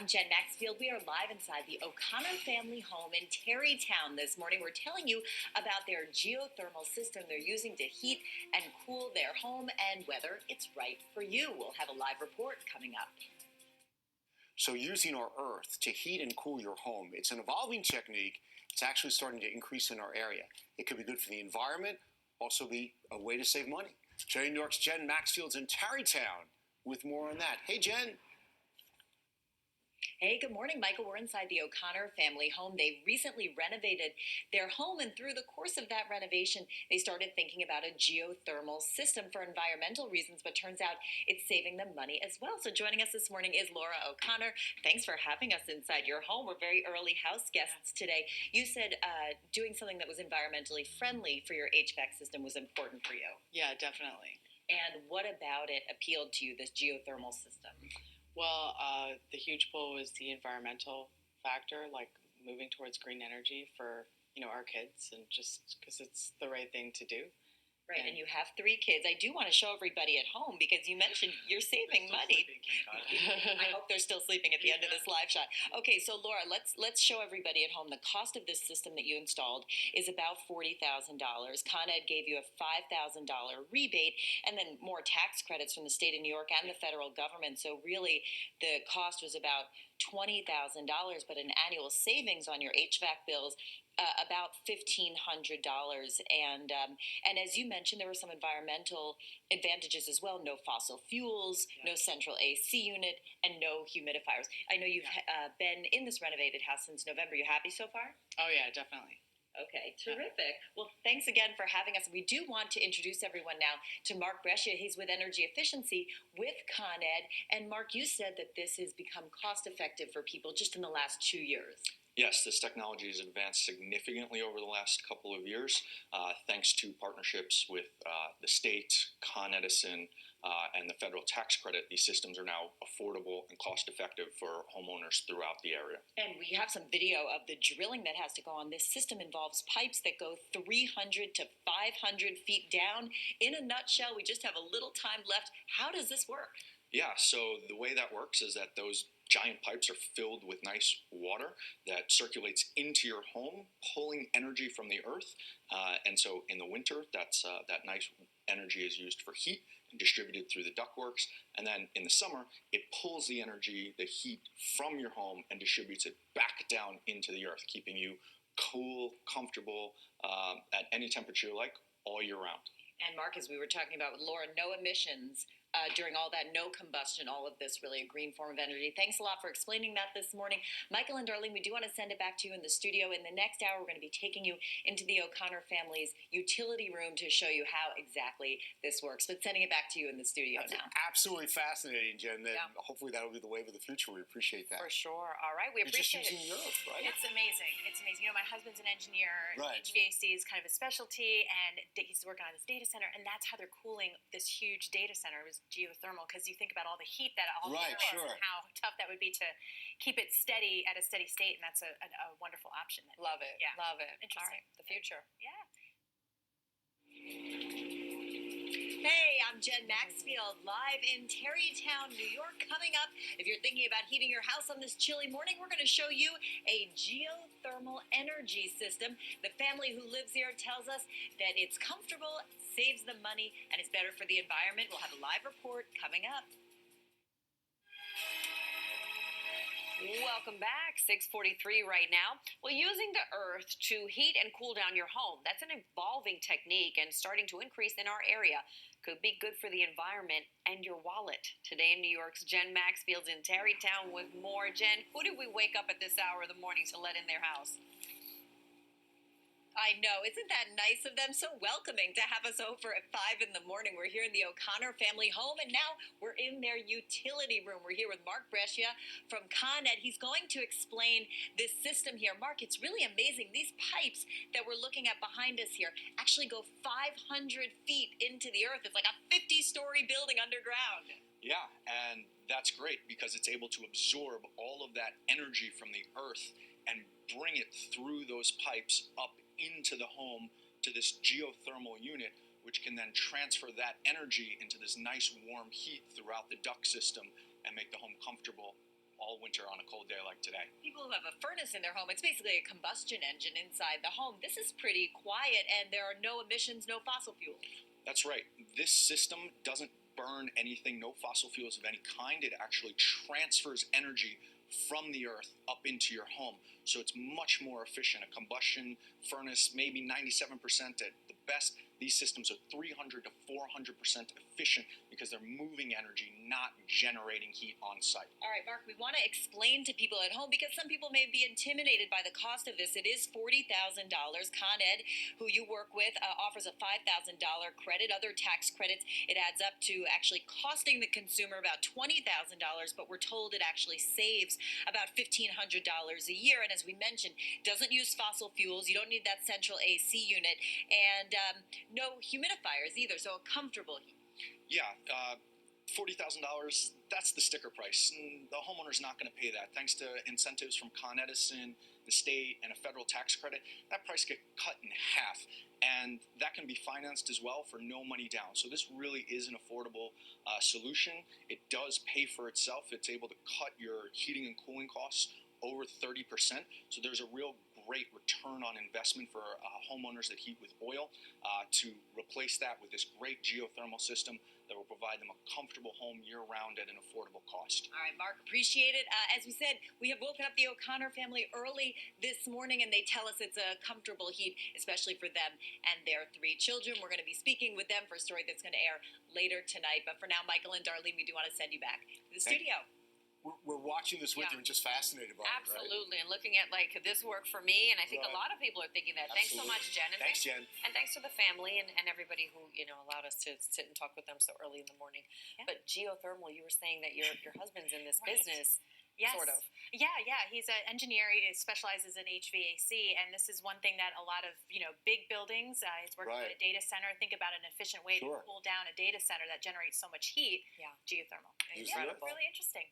Jen Maxfield. We are live inside the O'Connor family home in Tarrytown this morning. We're telling you about their geothermal system they're using to heat and cool their home and whether it's right for you. We'll have a live report coming up. So using our earth to heat and cool your home, it's an evolving technique. It's actually starting to increase in our area. It could be good for the environment, also be a way to save money. New York's Jen Maxfield's in Tarrytown with more on that. Hey, Jen. Hey, good morning, Michael. We're inside the O'Connor family home. They recently renovated their home, and through the course of that renovation, they started thinking about a geothermal system for environmental reasons, but turns out it's saving them money as well. So joining us this morning is Laura O'Connor. Thanks for having us inside your home. We're very early house guests today. You said doing something that was environmentally friendly for your HVAC system was important for you. Yeah, definitely. And what about it appealed to you, this geothermal system? Well, the huge pull was the environmental factor, like moving towards green energy for, our kids, and just because it's the right thing to do. Right, and you have 3 kids. I do want to show everybody at home because you mentioned you're saving money. I hope they're still sleeping at the end of this live shot. Okay, so Laura, let's show everybody at home the cost of this system that you installed is about $40,000. Con Ed gave you a $5,000 rebate, and then more tax credits from the state of New York and the federal government. So really, the cost was about $20,000, but an annual savings on your HVAC bills about $1,500, and as you mentioned, there were some environmental advantages as well. No fossil fuels, no central AC unit, and no humidifiers. I know you've been in this renovated house since November. You happy so far? Oh yeah, definitely. Okay, terrific. Well, thanks again for having us. We do want to introduce everyone now to Mark Brescia. He's with Energy Efficiency with Con Ed. And Mark, you said that this has become cost effective for people just in the last 2 years. Yes, this technology has advanced significantly over the last couple of years, thanks to partnerships with the state, Con Edison, and the federal tax credit. These systems are now affordable and cost-effective for homeowners throughout the area. And we have some video of the drilling that has to go on. This system involves pipes that go 300 to 500 feet down. In a nutshell, we just have a little time left. How does this work? Yeah, so the way that works is that those giant pipes are filled with nice water that circulates into your home, pulling energy from the earth. And so in the winter, that nice energy is used for heat and distributed through the ductworks. And then in the summer, it pulls the energy, the heat from your home and distributes it back down into the earth, keeping you cool, comfortable at any temperature you like all year round. And Mark, as we were talking about with Laura, no emissions during all that, no combustion, all of this really a green form of energy. Thanks a lot for explaining that this morning. Michael and Darlene, we do want to send it back to you in the studio. In the next hour, we're going to be taking you into the O'Connor family's utility room to show you how exactly this works. But sending it back to you in the studio now. Absolutely fascinating, Jen. And hopefully that'll be the wave of the future. We appreciate that. For sure. All right, we appreciate it. It's just using Europe, right? It's amazing. It's amazing. My husband's an engineer. Right. HVAC is kind of a specialty, and he's working on this data center, and that's how they're cooling this huge data center. It was geothermal, because you think about all the heat that all Right, there is sure. and how tough that would be to keep it steady at a steady state, and that's a wonderful option. Love it. Yeah. Love it. Interesting. All right, the future. Yeah. Hey, I'm Jen Maxfield, live in Tarrytown, New York. Coming up, if you're thinking about heating your house on this chilly morning, we're going to show you a geothermal energy system. The family who lives here tells us that it's comfortable, saves them money, and it's better for the environment. We'll have a live report coming up. Welcome back. 6:43 right now. Well, using the earth to heat and cool down your home, that's an evolving technique and starting to increase in our area. Could be good for the environment and your wallet. Today in New York's Jen Maxfield's in Tarrytown with more. Jen, who did we wake up at this hour of the morning to let in their house? I know. Isn't that nice of them? So welcoming to have us over at 5 in the morning. We're here in the O'Connor family home, and now we're in their utility room. We're here with Mark Brescia from Con Ed. He's going to explain this system here. Mark, it's really amazing. These pipes that we're looking at behind us here actually go 500 feet into the earth. It's like a 50-story building underground. Yeah, and that's great because it's able to absorb all of that energy from the earth and bring it through those pipes up into the home to this geothermal unit, which can then transfer that energy into this nice warm heat throughout the duct system and make the home comfortable all winter on a cold day like today. People who have a furnace in their home, it's basically a combustion engine inside the home. This is pretty quiet, and there are no emissions, no fossil fuels. That's right. This system doesn't burn anything, no fossil fuels of any kind. It actually transfers energy from the earth up into your home. So it's much more efficient. A combustion furnace, maybe 97% at the best. These systems are 300 to 400% efficient because they're moving energy, not generating heat on site. All right, Mark, we want to explain to people at home because some people may be intimidated by the cost of this. It is $40,000. Con Ed, who you work with, offers a $5,000 credit, other tax credits. It adds up to actually costing the consumer about $20,000, but we're told it actually saves about $1,500 a year. And as we mentioned, doesn't use fossil fuels. You don't need that central AC unit, and no humidifiers either, so a comfortable heat. Yeah, $40,000, that's the sticker price. And the homeowner's not going to pay that. Thanks to incentives from Con Edison, the state, and a federal tax credit, that price gets cut in half. And that can be financed as well for no money down. So this really is an affordable solution. It does pay for itself. It's able to cut your heating and cooling costs over 30%. So there's a real great return on investment for homeowners that heat with oil to replace that with this great geothermal system that will provide them a comfortable home year-round at an affordable cost. All right, Mark, appreciate it. As we said, we have woken up the O'Connor family early this morning, and they tell us it's a comfortable heat, especially for them and their 3 children. We're going to be speaking with them for a story that's going to air later tonight. But for now, Michael and Darlene, we do want to send you back to the studio. We're watching this with Yeah. you and just fascinated by it, right? Absolutely, and looking at like, could this work for me? And I think a Right. lot of people are thinking that. Thanks so much, Jen. And Thanks, Jen. And thanks to the family and everybody who allowed us to sit and talk with them so early in the morning. Yeah. But geothermal, you were saying that your husband's in this Right. business, Yes. sort of. Yeah. He's an engineer. He specializes in HVAC, and this is one thing that a lot of big buildings. He's working at Right. a data center. Think about an efficient way Sure. to cool down a data center that generates so much heat. Yeah. Geothermal. Use Yeah, the earth. really interesting.